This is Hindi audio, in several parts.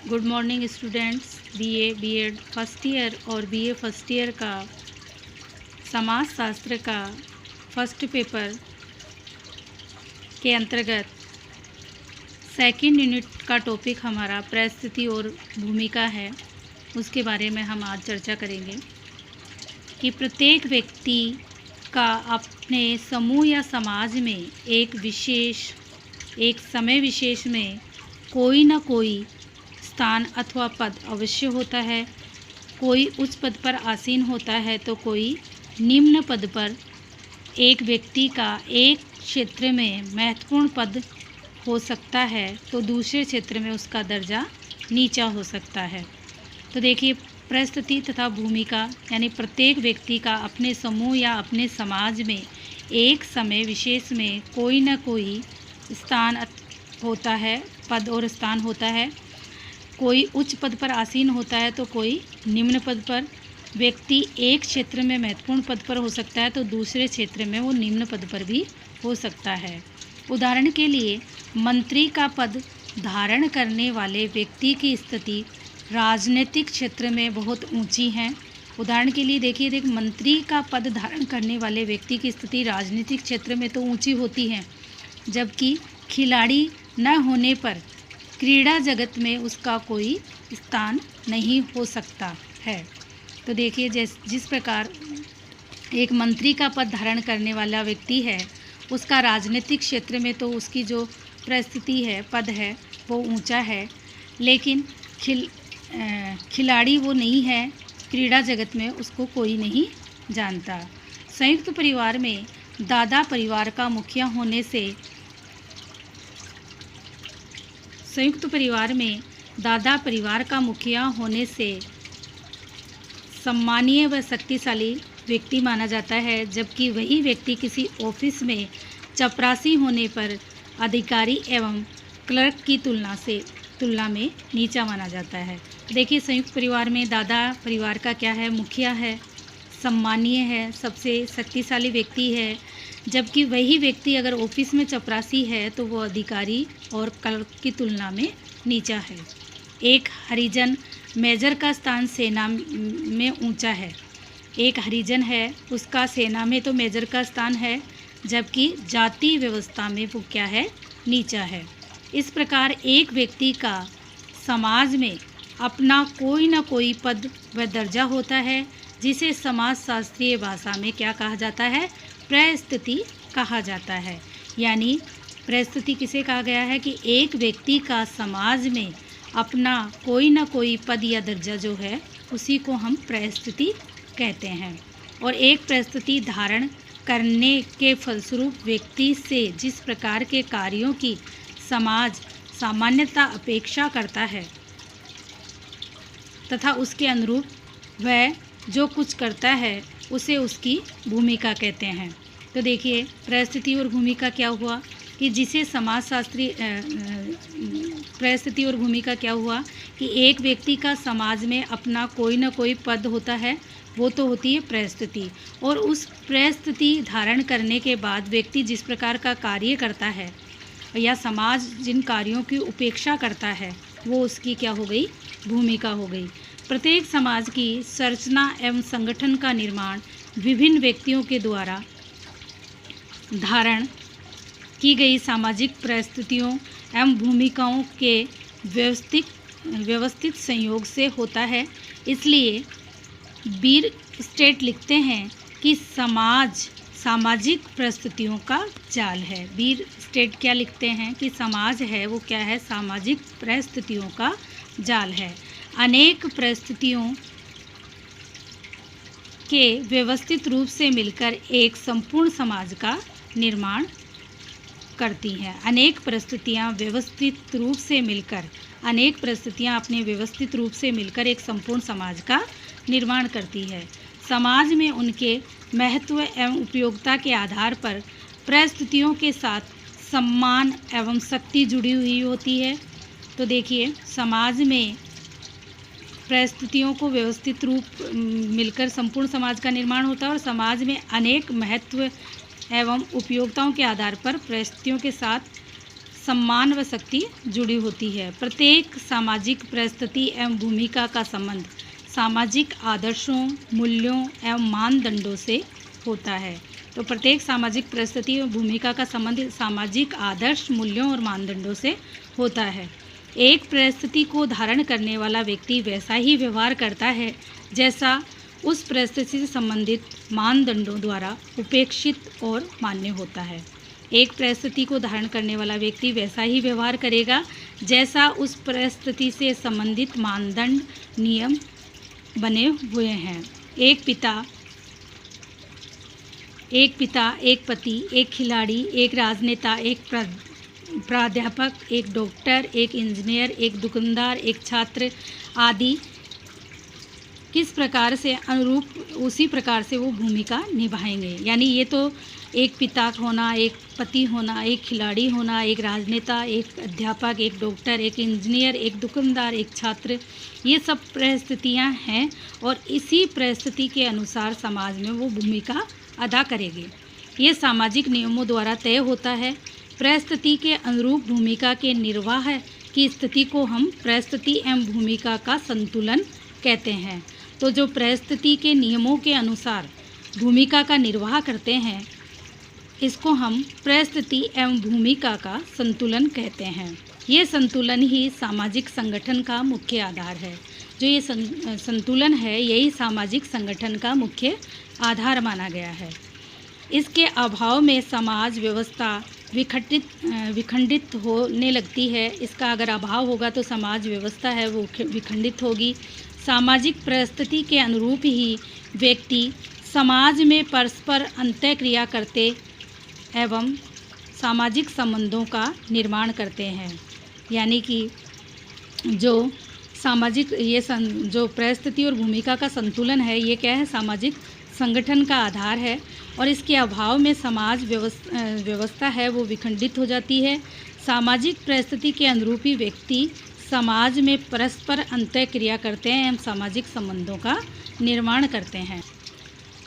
Good morning students. BA BEd first year और बीए फर्स्ट ईयर का समाज शास्त्र का फर्स्ट पेपर के अंतर्गत सेकंड यूनिट का टॉपिक हमारा परिस्थिति और भूमिका है। उसके बारे में हम आज चर्चा करेंगे कि प्रत्येक व्यक्ति का अपने समूह या समाज में एक समय विशेष में कोई न कोई स्थान अथवा पद अवश्य होता है। कोई उच्च पद पर आसीन होता है तो कोई निम्न पद पर। एक व्यक्ति का एक क्षेत्र में महत्वपूर्ण पद हो सकता है तो दूसरे क्षेत्र में उसका दर्जा नीचा हो सकता है। तो देखिए, परिस्थिति तथा भूमिका यानी प्रत्येक व्यक्ति का अपने समूह या अपने समाज में एक समय विशेष में कोई न कोई स्थान होता है, पद और स्थान होता है। कोई उच्च पद पर आसीन होता है तो कोई निम्न पद पर। व्यक्ति एक क्षेत्र में महत्वपूर्ण पद पर हो सकता है तो दूसरे क्षेत्र में वो निम्न पद पर भी हो सकता है। उदाहरण के लिए मंत्री का पद धारण करने वाले व्यक्ति की स्थिति राजनीतिक क्षेत्र में बहुत ऊंची है। उदाहरण के लिए देखिए, मंत्री का पद धारण करने वाले व्यक्ति की स्थिति राजनीतिक क्षेत्र में तो ऊंची होती है, जबकि खिलाड़ी न होने पर क्रीड़ा जगत में उसका कोई स्थान नहीं हो सकता है। तो देखिए, जिस प्रकार एक मंत्री का पद धारण करने वाला व्यक्ति है, उसका राजनीतिक क्षेत्र में तो उसकी जो परिस्थिति है, पद है, वो ऊंचा है, लेकिन खिलाड़ी वो नहीं है, क्रीड़ा जगत में उसको कोई नहीं जानता। संयुक्त परिवार में दादा परिवार का मुखिया होने से सम्मानीय व शक्तिशाली व्यक्ति माना जाता है, जबकि वही व्यक्ति किसी ऑफिस में चपरासी होने पर अधिकारी एवं क्लर्क की तुलना में नीचा माना जाता है। देखिए, संयुक्त परिवार में दादा परिवार का क्या है, मुखिया है, सम्मानीय है, सबसे शक्तिशाली व्यक्ति है, जबकि वही व्यक्ति अगर ऑफिस में चपरासी है तो वो अधिकारी और क्लर्क की तुलना में नीचा है। एक हरिजन मेजर का स्थान सेना में ऊंचा है। एक हरिजन है, उसका सेना में तो मेजर का स्थान है, जबकि जाति व्यवस्था में वो क्या है, नीचा है। इस प्रकार एक व्यक्ति का समाज में अपना कोई न कोई पद व दर्जा होता है, जिसे समाजशास्त्रीय भाषा में क्या कहा जाता है, परिस्थिति कहा जाता है। यानी परिस्थिति किसे कहा गया है कि एक व्यक्ति का समाज में अपना कोई न कोई पद या दर्जा जो है, उसी को हम परिस्थिति कहते हैं। और एक परिस्थिति धारण करने के फलस्वरूप व्यक्ति से जिस प्रकार के कार्यों की समाज सामान्यतः अपेक्षा करता है तथा उसके अनुरूप वह जो कुछ करता है, उसे उसकी भूमिका कहते हैं। तो देखिए, परिस्थिति और भूमिका क्या हुआ कि जिसे समाजशास्त्री परिस्थिति और भूमिका क्या हुआ कि एक व्यक्ति का समाज में अपना कोई न कोई पद होता है, वो तो होती है परिस्थिति। और उस परिस्थिति धारण करने के बाद व्यक्ति जिस प्रकार का कार्य करता है या समाज जिन कार्यों की उपेक्षा करता है, वो उसकी क्या हो गई, भूमिका हो गई। प्रत्येक समाज की संरचना एवं संगठन का निर्माण विभिन्न व्यक्तियों के द्वारा धारण की गई सामाजिक परिस्थितियों एवं भूमिकाओं के व्यवस्थित संयोग से होता है। इसलिए बीर स्टेट लिखते हैं कि समाज सामाजिक परिस्थितियों का जाल है। बीर स्टेट क्या लिखते हैं कि समाज है वो क्या है, सामाजिक परिस्थितियों का जाल है। अनेक परिस्थितियों के व्यवस्थित रूप से मिलकर एक संपूर्ण समाज का निर्माण करती हैं। अनेक परिस्थितियां अपने व्यवस्थित रूप से मिलकर एक संपूर्ण समाज का निर्माण करती है। समाज में उनके महत्व एवं उपयोगिता के आधार पर परिस्थितियों के साथ सम्मान एवं शक्ति जुड़ी हुई होती है। तो देखिए, समाज में परिस्थितियों को व्यवस्थित रूप मिलकर संपूर्ण समाज का निर्माण होता है और समाज में अनेक महत्व एवं उपयोगिताओं के आधार पर परिस्थितियों के साथ सम्मान व शक्ति जुड़ी होती है। प्रत्येक सामाजिक परिस्थिति एवं भूमिका का संबंध सामाजिक आदर्शों, मूल्यों एवं मानदंडों से होता है। तो प्रत्येक सामाजिक परिस्थिति और भूमिका का संबंध सामाजिक आदर्श, मूल्यों और मानदंडों से होता है। एक परिस्थिति को धारण करने वाला व्यक्ति वैसा ही व्यवहार करता है जैसा उस परिस्थिति से संबंधित मानदंडों द्वारा उपेक्षित और मान्य होता है। एक परिस्थिति को धारण करने वाला व्यक्ति वैसा ही व्यवहार करेगा जैसा उस परिस्थिति से संबंधित मानदंड, नियम बने हुए हैं। एक पिता, एक पति, एक खिलाड़ी, एक राजनेता, एक प्राध्यापक, एक डॉक्टर, एक इंजीनियर, एक दुकानदार, एक छात्र आदि किस प्रकार से अनुरूप उसी प्रकार से वो भूमिका निभाएंगे। यानी ये तो एक पिता होना, एक पति होना, एक खिलाड़ी होना, एक राजनेता, एक अध्यापक, एक डॉक्टर, एक इंजीनियर, एक दुकानदार, एक छात्र, ये सब परिस्थितियाँ हैं और इसी परिस्थिति के अनुसार समाज में वो भूमिका अदा करेगी। ये सामाजिक नियमों द्वारा तय होता है। परिस्थिति के अनुरूप भूमिका के निर्वाह की स्थिति को हम परिस्थिति एवं भूमिका का संतुलन कहते हैं। तो जो परिस्थिति के नियमों के अनुसार भूमिका का निर्वाह करते हैं, इसको हम परिस्थिति एवं भूमिका का संतुलन कहते हैं। ये संतुलन ही सामाजिक संगठन का मुख्य आधार है। जो ये संतुलन है, यही सामाजिक संगठन का मुख्य आधार माना गया है। इसके अभाव में समाज व्यवस्था विखंडित होने लगती है। इसका अगर अभाव होगा तो समाज व्यवस्था है वो विखंडित होगी। सामाजिक परिस्थिति के अनुरूप ही व्यक्ति समाज में परस्पर अंतःक्रिया करते एवं सामाजिक संबंधों का निर्माण करते हैं। यानी कि जो सामाजिक जो परिस्थिति और भूमिका का संतुलन है, ये क्या है, सामाजिक संगठन का आधार है और इसके अभाव में समाज व्यवस्था है वो विखंडित हो जाती है। सामाजिक परिस्थिति के अनुरूप ही व्यक्ति समाज में परस्पर अंतःक्रिया करते हैं एवं सामाजिक संबंधों का निर्माण करते हैं।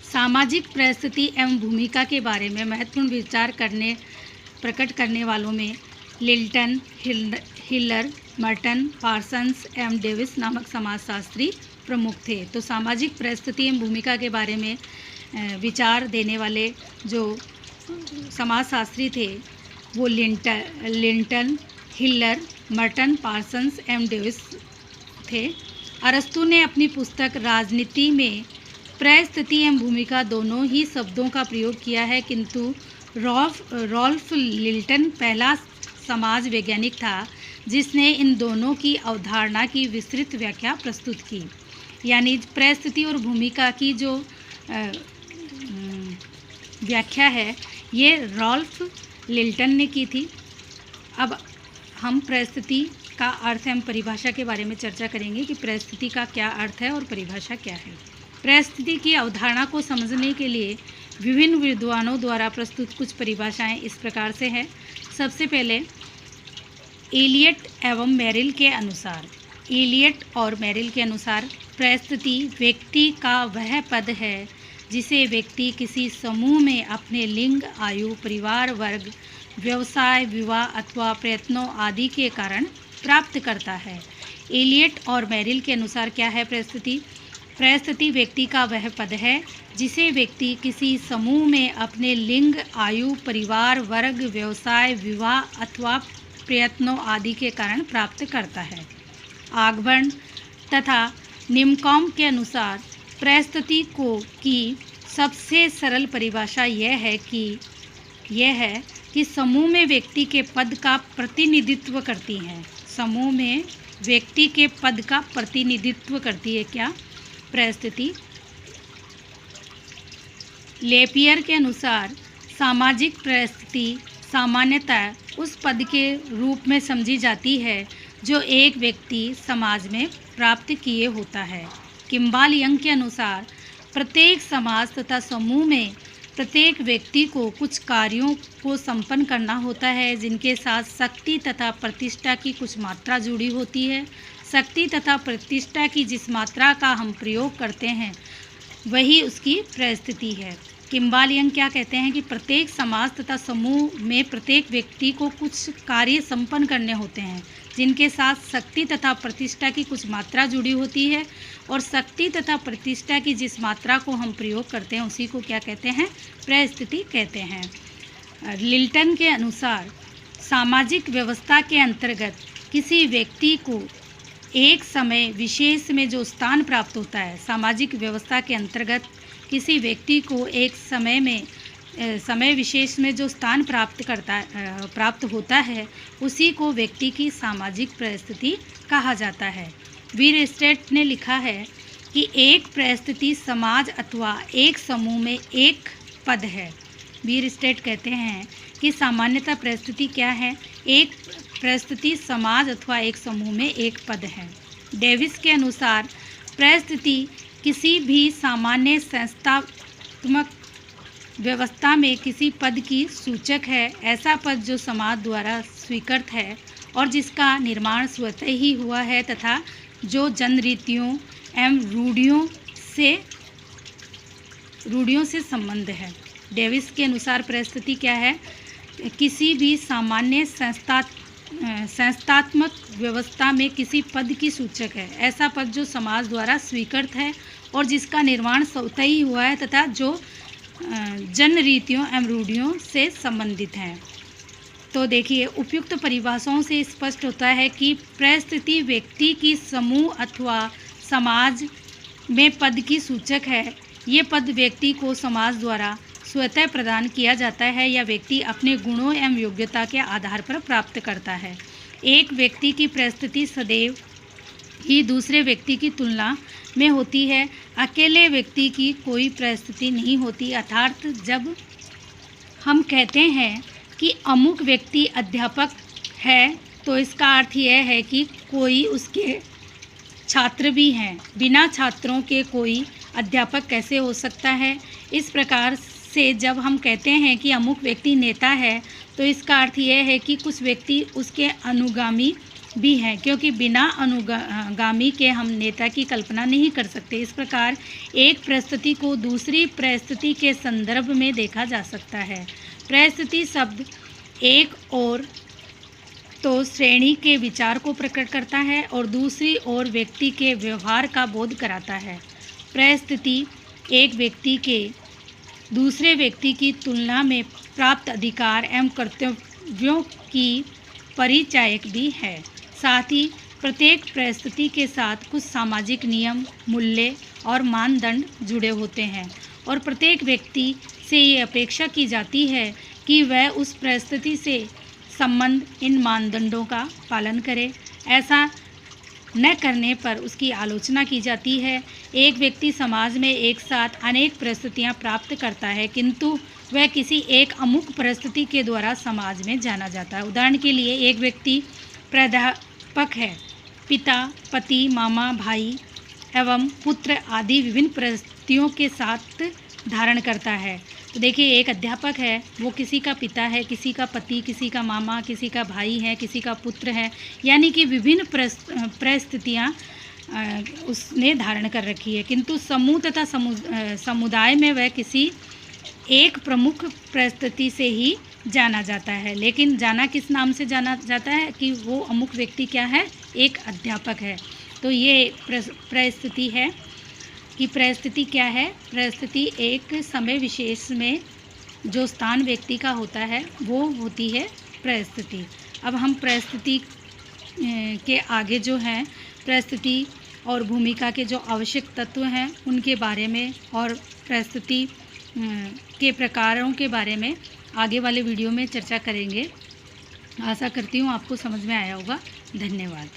सामाजिक परिस्थिति एवं भूमिका के बारे में महत्वपूर्ण विचार प्रकट करने वालों में लिल्टन, हिलर, मर्टन, पार्सन्स एवं डेविस नामक समाजशास्त्री प्रमुख थे। तो सामाजिक परिस्थिति एवं भूमिका के बारे में विचार देने वाले जो समाजशास्त्री थे वो लिंटन, हिलर, मर्टन, पार्सन्स एवं डेविस थे। अरस्तु ने अपनी पुस्तक राजनीति में परिस्थिति एवं भूमिका दोनों ही शब्दों का प्रयोग किया है, किंतु रॉल्फ लिल्टन पहला समाज वैज्ञानिक था जिसने इन दोनों की अवधारणा की विस्तृत व्याख्या प्रस्तुत की। यानी परिस्थिति और भूमिका की जो व्याख्या है ये रॉल्फ लिल्टन ने की थी। अब हम परिस्थिति का अर्थ एवं परिभाषा के बारे में चर्चा करेंगे कि परिस्थिति का क्या अर्थ है और परिभाषा क्या है। परिस्थिति की अवधारणा को समझने के लिए विभिन्न विद्वानों द्वारा प्रस्तुत कुछ परिभाषाएं इस प्रकार से हैं। सबसे पहले एलियट एवं मेरिल के अनुसार, एलियट और मेरिल के अनुसार परिस्थिति व्यक्ति का वह पद है जिसे व्यक्ति किसी समूह में अपने लिंग, आयु, परिवार, वर्ग, व्यवसाय, विवाह अथवा प्रयत्नों आदि के कारण प्राप्त करता है। एलियट और मेरिल के अनुसार क्या है परिस्थिति? परिस्थिति व्यक्ति का वह पद है जिसे व्यक्ति किसी समूह में अपने लिंग, आयु, परिवार, वर्ग, व्यवसाय, विवाह अथवा प्रयत्नों आदि के कारण प्राप्त करता है। आगबर्न तथा निमकॉम के अनुसार परिस्थिति की सबसे सरल परिभाषा यह है कि समूह में व्यक्ति के पद का प्रतिनिधित्व करती है। समूह में व्यक्ति के पद का प्रतिनिधित्व करती है क्या? परिस्थिति। लेपियर के अनुसार सामाजिक परिस्थिति सामान्यतः उस पद के रूप में समझी जाती है जो एक व्यक्ति समाज में प्राप्त किए होता है। किम्बाल यंग के अनुसार प्रत्येक समाज तथा समूह में प्रत्येक व्यक्ति को कुछ कार्यों को संपन्न करना होता है जिनके साथ शक्ति तथा प्रतिष्ठा की कुछ मात्रा जुड़ी होती है। शक्ति तथा प्रतिष्ठा की जिस मात्रा का हम प्रयोग करते हैं वही उसकी परिस्थिति है। किम्बालियन क्या कहते हैं कि प्रत्येक समाज तथा समूह में प्रत्येक व्यक्ति को कुछ कार्य संपन्न करने होते हैं जिनके साथ शक्ति तथा प्रतिष्ठा की कुछ मात्रा जुड़ी होती है, और शक्ति तथा प्रतिष्ठा की जिस मात्रा को हम प्रयोग करते हैं उसी को क्या कहते हैं, परिस्थिति कहते हैं। लिल्टन के अनुसार सामाजिक व्यवस्था के अंतर्गत किसी व्यक्ति को एक समय विशेष में जो स्थान प्राप्त होता है, सामाजिक व्यवस्था के अंतर्गत किसी व्यक्ति को एक समय विशेष में जो स्थान प्राप्त होता है उसी को व्यक्ति की सामाजिक परिस्थिति कहा जाता है। वीरस्टेट ने लिखा है कि एक परिस्थिति समाज अथवा एक समूह में एक पद है। वीरस्टेट कहते हैं कि सामान्यतः परिस्थिति क्या है, एक परिस्थिति समाज अथवा एक समूह में एक पद है। डेविस के अनुसार परिस्थिति किसी भी सामान्य संस्थात्मक व्यवस्था में किसी पद की सूचक है, ऐसा पद जो समाज द्वारा स्वीकृत है और जिसका निर्माण स्वतः ही हुआ है तथा जो जन रीतियों एवं रूढ़ियों से संबंध है। डेविस के अनुसार परिस्थिति क्या है, किसी भी सामान्य संस्थात्मक व्यवस्था में किसी पद की सूचक है, ऐसा पद जो समाज द्वारा स्वीकृत है और जिसका निर्माण स्वतः ही हुआ है तथा जो जन रीतियों एवं रूढ़ियों से संबंधित हैं। तो देखिए, उपयुक्त परिभाषाओं से स्पष्ट होता है कि परिस्थिति व्यक्ति की समूह अथवा समाज में पद की सूचक है। ये पद व्यक्ति को समाज द्वारा स्वतः प्रदान किया जाता है या व्यक्ति अपने गुणों एवं योग्यता के आधार पर प्राप्त करता है। एक व्यक्ति की परिस्थिति सदैव ही दूसरे व्यक्ति की तुलना में होती है। अकेले व्यक्ति की कोई परिस्थिति नहीं होती। अर्थात जब हम कहते हैं कि अमुक व्यक्ति अध्यापक है तो इसका अर्थ यह है कि कोई उसके छात्र भी हैं। बिना छात्रों के कोई अध्यापक कैसे हो सकता है। इस प्रकार से जब हम कहते हैं कि अमुक व्यक्ति नेता है तो इसका अर्थ यह है कि कुछ व्यक्ति उसके अनुगामी भी हैं, क्योंकि बिना अनुगामी के हम नेता की कल्पना नहीं कर सकते। इस प्रकार एक परिस्थिति को दूसरी परिस्थिति के संदर्भ में देखा जा सकता है। परिस्थिति शब्द एक और तो श्रेणी के विचार को प्रकट करता है और दूसरी ओर व्यक्ति के व्यवहार का बोध कराता है। परिस्थिति एक व्यक्ति के दूसरे व्यक्ति की तुलना में प्राप्त अधिकार एवं कर्तव्यों की परिचायक भी है। साथ ही प्रत्येक परिस्थिति के साथ कुछ सामाजिक नियम, मूल्य और मानदंड जुड़े होते हैं और प्रत्येक व्यक्ति से ये अपेक्षा की जाती है कि वह उस परिस्थिति से संबंध इन मानदंडों का पालन करे। ऐसा न करने पर उसकी आलोचना की जाती है। एक व्यक्ति समाज में एक साथ अनेक परिस्थितियां प्राप्त करता है, किंतु वह किसी एक अमुक परिस्थिति के द्वारा समाज में जाना जाता है। उदाहरण के लिए एक व्यक्ति प्राध्यापक है, पिता, पति, मामा, भाई एवं पुत्र आदि विभिन्न परिस्थितियों के साथ धारण करता है। तो देखिए, एक अध्यापक है, वो किसी का पिता है, किसी का पति, किसी का मामा, किसी का भाई है, किसी का पुत्र है, यानी कि विभिन्न परिस्थितियाँ उसने धारण कर रखी है। किंतु समूह तथा समुदाय में वह किसी एक प्रमुख परिस्थिति से ही जाना जाता है। लेकिन जाना किस नाम से जाना जाता है कि वो अमुक व्यक्ति क्या है, एक अध्यापक है। तो ये परिस्थिति है कि परिस्थिति क्या है। परिस्थिति एक समय विशेष में जो स्थान व्यक्ति का होता है वो होती है परिस्थिति। अब हम परिस्थिति के आगे जो हैं परिस्थिति और भूमिका के जो आवश्यक तत्व हैं उनके बारे में और परिस्थिति के प्रकारों के बारे में आगे वाले वीडियो में चर्चा करेंगे। आशा करती हूँ आपको समझ में आया होगा। धन्यवाद।